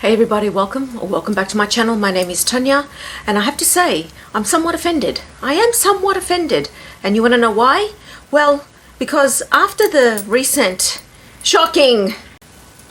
Hey everybody, welcome back to my channel. My name is Tania, and I have to say, I'm somewhat offended. I am somewhat offended. And you want to know why? Well, because after the recent, shocking,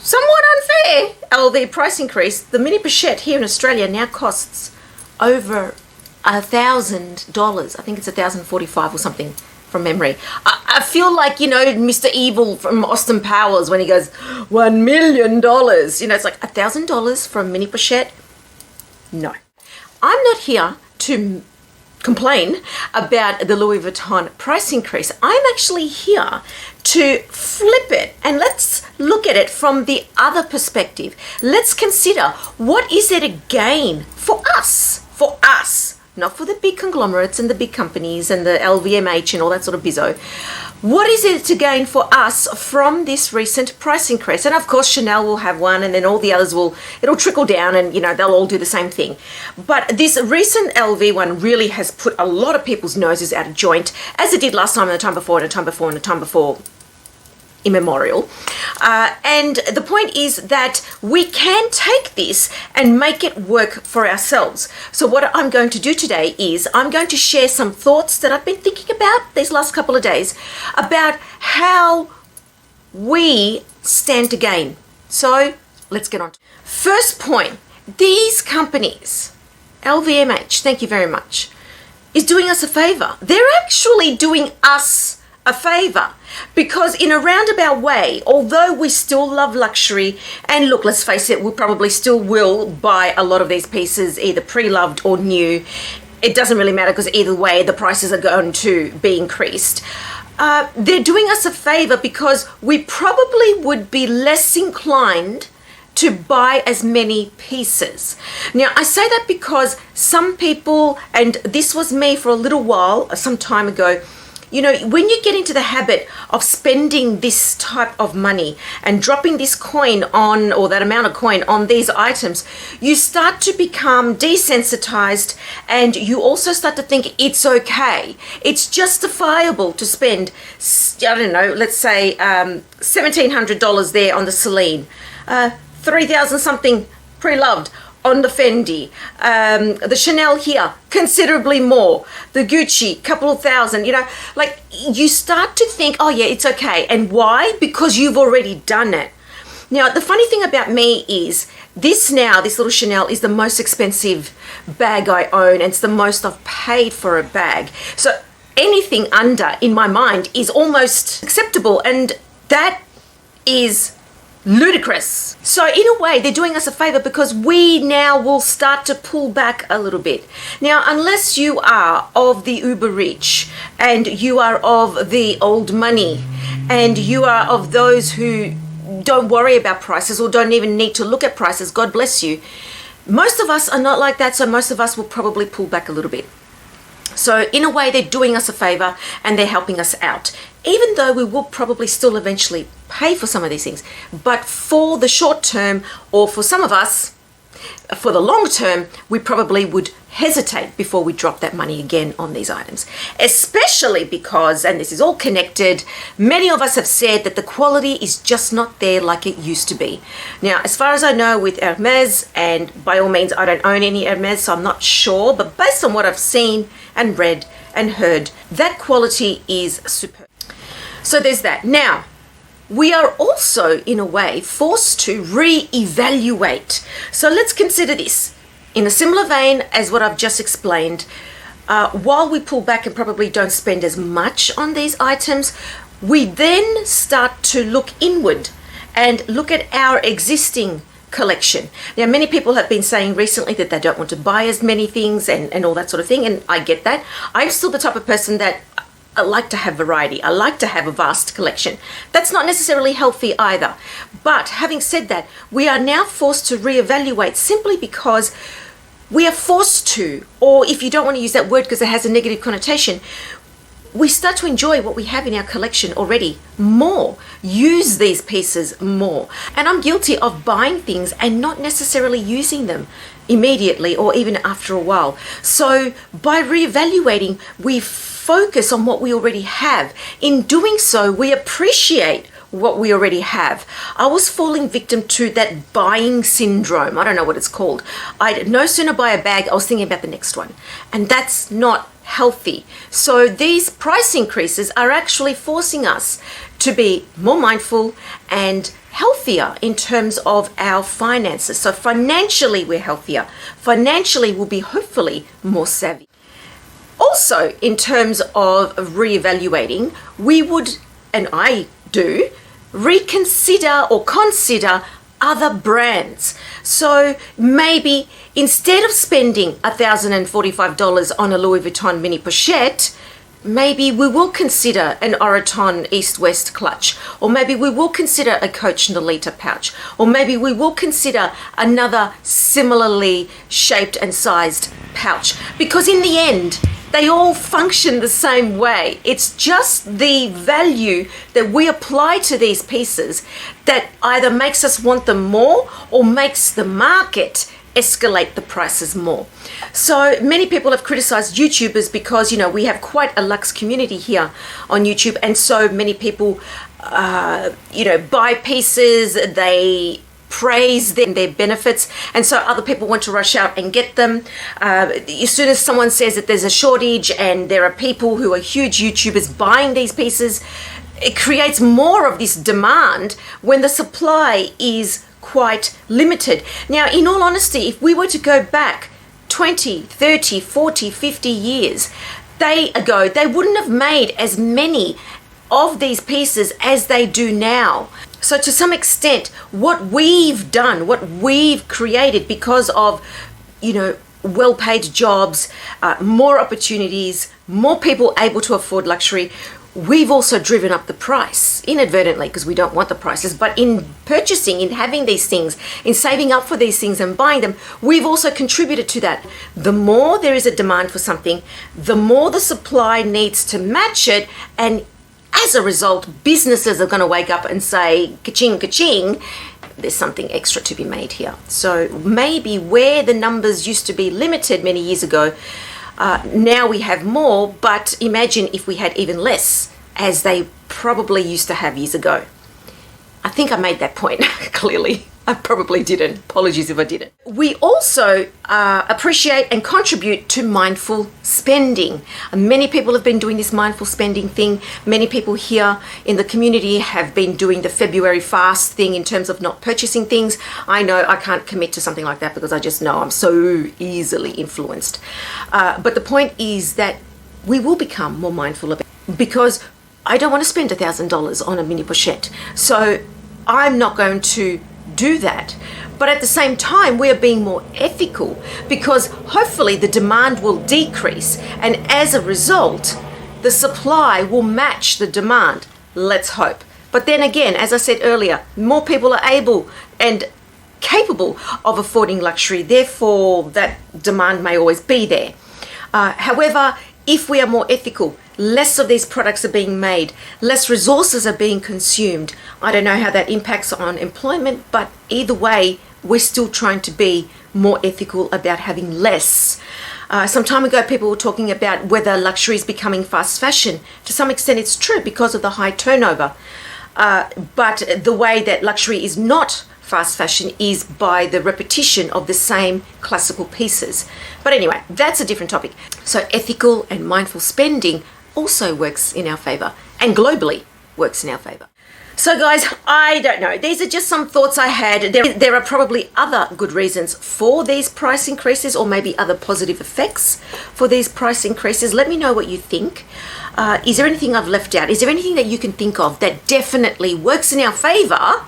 somewhat unfair LV price increase, the mini pochette here in Australia now costs over $1,000. I think it's $1,045 or something from memory. I feel like, Mr. Evil from Austin Powers when he goes, $1 million. It's like $1,000 for a mini pochette. No. I'm not here to complain about the Louis Vuitton price increase. I'm actually here to flip it, and let's look at it from the other perspective. Let's consider, what is it a gain for us? Not for the big conglomerates and the big companies and the LVMH and all that sort of bizzo. What is it to gain for us from this recent price increase? And of course, Chanel will have one, and then all the others it'll trickle down, and they'll all do the same thing. But this recent LV one really has put a lot of people's noses out of joint, as it did last time, and the time before, and the time before, and the time before, immemorial. And the point is that we can take this and make it work for ourselves. So what I'm going to do today is I'm going to share some thoughts that I've been thinking about these last couple of days about how we stand to gain. So let's get on. First point, these companies, LVMH, thank you very much, is doing us a favor. They're actually doing us a favor, because in a roundabout way, although we still love luxury, and look, let's face it, we probably still will buy a lot of these pieces either pre-loved or new. It doesn't really matter, because either way the prices are going to be increased. They're doing us a favor because we probably would be less inclined to buy as many pieces. Now, I say that because some people, and this was me for a little while, some time ago, when you get into the habit of spending this type of money and dropping this coin on, or that amount of coin on these items, you start to become desensitized, and you also start to think it's okay. It's justifiable to spend, I don't know, let's say $1,700 there on the Celine, 3,000 something pre-loved on the Fendi, the Chanel here, considerably more, the Gucci, couple of thousand, like you start to think, oh yeah, it's okay. And why? Because you've already done it. Now, the funny thing about me is this little Chanel is the most expensive bag I own, and it's the most I've paid for a bag. So anything under, in my mind, is almost acceptable, and that is ludicrous. So in a way, they're doing us a favor, because we now will start to pull back a little bit. Now, unless you are of the uber rich, and you are of the old money, and you are of those who don't worry about prices or don't even need to look at prices, God bless you. Most of us are not like that, so most of us will probably pull back a little bit. So in a way, they're doing us a favor, and they're helping us out, even though we will probably still eventually pay for some of these things. But for the short term, or for some of us, for the long term, we probably would hesitate before we drop that money again on these items. Especially because, and this is all connected, many of us have said that the quality is just not there like it used to be. Now, as far as I know with Hermes, and by all means I don't own any Hermes, so I'm not sure, but based on what I've seen and read and heard, that quality is superb. So there's that. Now, we are also, in a way, forced to reevaluate. So let's consider this. In a similar vein as what I've just explained, while we pull back and probably don't spend as much on these items, we then start to look inward and look at our existing collection. Now, many people have been saying recently that they don't want to buy as many things and all that sort of thing, and I get that. I'm still the type of person that I like to have variety. I like to have a vast collection. That's not necessarily healthy either. But having said that, we are now forced to reevaluate, simply because we are forced to, or if you don't want to use that word because it has a negative connotation, we start to enjoy what we have in our collection already more, use these pieces more. And I'm guilty of buying things and not necessarily using them immediately or even after a while. So by reevaluating, we focus on what we already have. In doing so, we appreciate what we already have. I was falling victim to that buying syndrome. I don't know what it's called. I'd no sooner buy a bag, I was thinking about the next one. And that's not healthy. So these price increases are actually forcing us to be more mindful and healthier in terms of our finances. So financially, we're healthier. Financially, we'll be hopefully more savvy. Also, in terms of reevaluating, we would, and I do, reconsider or consider other brands. So maybe instead of spending $1,045 on a Louis Vuitton mini pochette, maybe we will consider an Oroton East-West clutch, or maybe we will consider a Coach Nolita pouch, or maybe we will consider another similarly shaped and sized pouch, because in the end, they all function the same way. It's just the value that we apply to these pieces that either makes us want them more or makes the market escalate the prices more. So many people have criticized YouTubers because, you know, we have quite a luxe community here on YouTube, and so many people, buy pieces, they praise their benefits, and so other people want to rush out and get them. As soon as someone says that there's a shortage and there are people who are huge YouTubers buying these pieces, it creates more of this demand when the supply is quite limited. Now, in all honesty, if we were to go back 20, 30, 40, 50 years ago, they wouldn't have made as many of these pieces as they do now. So to some extent, what we've done, what we've created because of, well-paid jobs, more opportunities, more people able to afford luxury, we've also driven up the price inadvertently because we don't want the prices. But in purchasing, in having these things, in saving up for these things and buying them, we've also contributed to that. The more there is a demand for something, the more the supply needs to match it, and as a result, businesses are going to wake up and say, ka-ching, ka-ching, there's something extra to be made here. So maybe where the numbers used to be limited many years ago, now we have more, but imagine if we had even less, as they probably used to have years ago. I think I made that point clearly. I probably didn't. Apologies if I didn't. We also appreciate and contribute to mindful spending. Many people have been doing this mindful spending thing. Many people here in the community have been doing the February fast thing in terms of not purchasing things. I know I can't commit to something like that because I just know I'm so easily influenced. But the point is that we will become more mindful about it, because I don't want to spend $1,000 on a mini pochette. So I'm not going to do that. But at the same time, we are being more ethical, because hopefully the demand will decrease, and as a result, the supply will match the demand. Let's hope. But then again, as I said earlier, more people are able and capable of affording luxury, therefore that demand may always be there. However, if we are more ethical, less of these products are being made, less resources are being consumed. I don't know how that impacts on employment, but either way, we're still trying to be more ethical about having less. Some time ago, people were talking about whether luxury is becoming fast fashion. To some extent, it's true because of the high turnover. But the way that luxury is not fast fashion is by the repetition of the same classical pieces. But anyway, that's a different topic. So ethical and mindful spending also works in our favor, and globally works in our favor. So guys, I don't know. These are just some thoughts I had. There are probably other good reasons for these price increases, or maybe other positive effects for these price increases. Let me know what you think. Is there anything I've left out? Is there anything that you can think of that definitely works in our favor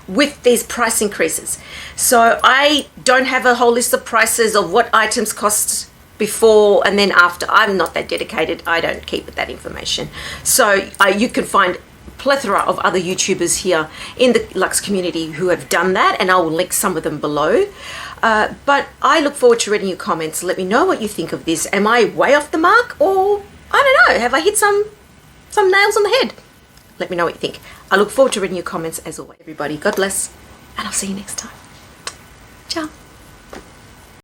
with these price increases? So I don't have a whole list of prices of what items cost before and then after. I'm not that dedicated. I don't keep that information. So you can find plethora of other YouTubers here in the Lux community who have done that, and I will link some of them below. But I look forward to reading your comments. Let me know what you think of this. Am I way off the mark, or I don't know, have I hit some nails on the head? Let me know what you think. I look forward to reading your comments as always. Everybody, God bless, and I'll see you next time. Ciao.